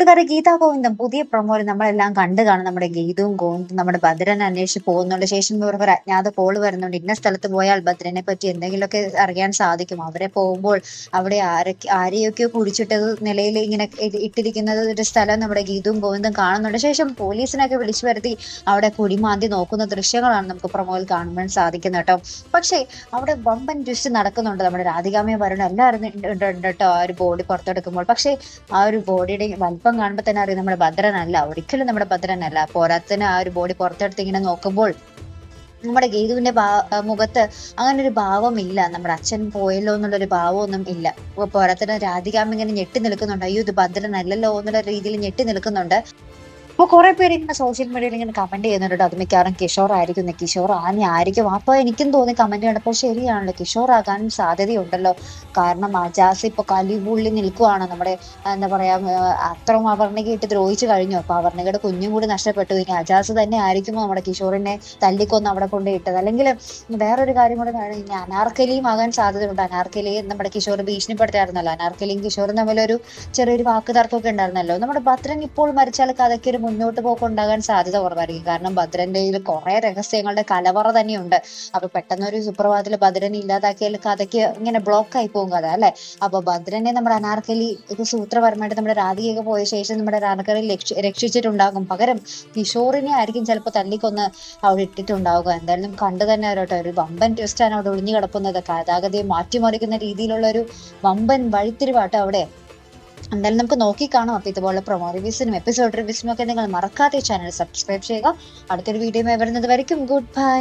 കൂട്ടുകാരെ ഗീതാ ഗോവിന്ദം പുതിയ പ്രൊമോയിൽ നമ്മളെല്ലാം കണ്ടു കാണും. നമ്മുടെ ഗീതവും ഗോവിന്ദും നമ്മുടെ ഭദ്രനെ അന്വേഷിച്ച് പോകുന്നുണ്ട്. ശേഷം ഇവർക്ക് ഒരു അജ്ഞാത കോള് വരുന്നുണ്ട്. ഇന്ന സ്ഥലത്ത് പോയാൽ ഭദ്രനെ പറ്റി എന്തെങ്കിലുമൊക്കെ അറിയാൻ സാധിക്കും. അവരെ പോകുമ്പോൾ അവിടെ ആരെയൊക്കെയോ കുടിച്ചിട്ടത് നിലയിൽ ഇങ്ങനെ ഇട്ടിരിക്കുന്നത് ഒരു സ്ഥലം നമ്മുടെ ഗീതവും ഗോവിന്ദും കാണുന്നുണ്ട്. ശേഷം പോലീസിനൊക്കെ വിളിച്ചു വരുത്തി അവിടെ കുടിമാന്തി നോക്കുന്ന ദൃശ്യങ്ങളാണ് നമുക്ക് പ്രൊമോയിൽ കാണുവാൻ സാധിക്കുന്നത് കേട്ടോ. പക്ഷേ അവിടെ വമ്പൻ ട്വിസ്റ്റ് നടക്കുന്നുണ്ട്. നമ്മുടെ രാധികാമ്മയും വരുണും എല്ലാവരും ഉണ്ട് കേട്ടോ ആ ഒരു ബോഡി പുറത്തെടുക്കുമ്പോൾ. പക്ഷേ ആ ഒരു ബോഡിയുടെ വലിപ്പം കാണുമ്പോൾ തന്നെ അറിയാം നമ്മുടെ ഭദ്രനല്ല, ഒരിക്കലും നമ്മുടെ ഭദ്രനല്ല. പോരാത്തിന് ആ ഒരു ബോഡി പുറത്തെടുത്ത് ഇങ്ങനെ നോക്കുമ്പോൾ നമ്മുടെ ഗീതുവിന്റെ മുഖത്ത് അങ്ങനെ ഒരു ഭാവമില്ല. നമ്മുടെ അച്ഛൻ പോയല്ലോ എന്നുള്ളൊരു ഭാവമൊന്നും ഇല്ല. പോരാത്തിന് രാധികാമ്മ ഇങ്ങനെ ഞെട്ടി നിൽക്കുന്നുണ്ട്. അയ്യോ ഇത് ഭദ്രനല്ലല്ലോ എന്നുള്ള രീതിയിൽ ഞെട്ടി നിൽക്കുന്നുണ്ട്. അപ്പൊ കുറെ പേര് ഇങ്ങനെ സോഷ്യൽ മീഡിയയിൽ ഇങ്ങനെ കമന്റ് ചെയ്യുന്നുണ്ട്. അത് മിക്കവാറും കിഷോർ ആയിരിക്കും, കിഷോർ ആയിരിക്കും. അപ്പൊ എനിക്കും തോന്നി കമന്റ് കണ്ടപ്പോൾ ശരിയാണല്ലോ, കിഷോർ ആകാൻ സാധ്യതയുണ്ടല്ലോ. കാരണം അജാസ് ഇപ്പൊ കലിപുള്ളി നിൽക്കുവാണ്. നമ്മുടെ എന്താ പറയാ അത്രയും അവർണിക ഇട്ട് ദ്രോഹിച്ചു കഴിഞ്ഞു. അപ്പൊ അവർണികയുടെ കുഞ്ഞും കൂടി നഷ്ടപ്പെട്ടു. ഇനി അജാസ് തന്നെ ആയിരിക്കുമോ നമ്മുടെ കിഷോറിനെ തല്ലിക്കൊന്ന് അവിടെ കൊണ്ട് ഇട്ടത്? അല്ലെങ്കിൽ വേറൊരു കാര്യം കൂടെ ഇനി അനാർക്കലിയും ആകാൻ സാധ്യതയുണ്ട്. അനാർക്കലിയെ നമ്മുടെ കിഷോർ ഭീഷണിപ്പെടുത്തായിരുന്നല്ലോ. അനാർക്കലിയും കിഷോറും തമ്മിലൊരു ചെറിയൊരു വാക്ക് തർക്കമൊക്കെ ഉണ്ടായിരുന്നല്ലോ. നമ്മുടെ ഭദ്രൻ ഇപ്പോൾ മരിച്ചാൽ കഥയ്ക്ക് ഒരു മുന്നോട്ട് പോക്ക് ഉണ്ടാകാൻ സാധ്യത കുറവായിരിക്കും. കാരണം ഭദ്രന്റെ കുറെ രഹസ്യങ്ങളുടെ കലവറ തന്നെയുണ്ട്. അപ്പൊ പെട്ടെന്നൊരു സുപ്രഭാതത്തിൽ ഭദ്രനെ ഇല്ലാതാക്കിയാൽ കഥയ്ക്ക് ഇങ്ങനെ ബ്ലോക്ക് ആയി പോകും കഥ അല്ലെ. അപ്പൊ ഭദ്രനെ നമ്മുടെ അനാർക്കലി ഇത് സൂത്രപരമായിട്ട് നമ്മുടെ രാധികയൊക്കെ പോയ ശേഷം നമ്മുടെ അനാർക്കലി രക്ഷിച്ചിട്ടുണ്ടാകും. പകരം കിഷോറിനെ ആയിരിക്കും ചിലപ്പോൾ തല്ലിക്കൊന്ന് അവിടെ ഇട്ടിട്ടുണ്ടാവുക. എന്തായാലും കണ്ടു തന്നെ വരട്ടെ. ഒരു വമ്പൻ ട്വിസ്റ്റാണ് അവിടെ ഒളിഞ്ഞു കിടക്കുന്നത്. ഗതാഗതയെ മാറ്റിമറിക്കുന്ന രീതിയിലുള്ള ഒരു വമ്പൻ വഴിത്തിരിവാട്ടോ അവിടെ. എന്തായാലും നമുക്ക് നോക്കി കാണാം. അപ്പൊ ഇതുപോലെ പ്രൊമോ റിവ്യൂസിനും എപ്പിസോഡ് റിവ്യൂസിനും ഒക്കെ നിങ്ങൾ മറക്കാതെ ചാനൽ സബ്സ്ക്രൈബ് ചെയ്യുക. അടുത്തൊരു വീഡിയോ വരുന്നത് വരയ്ക്കും ഗുഡ് ബൈ.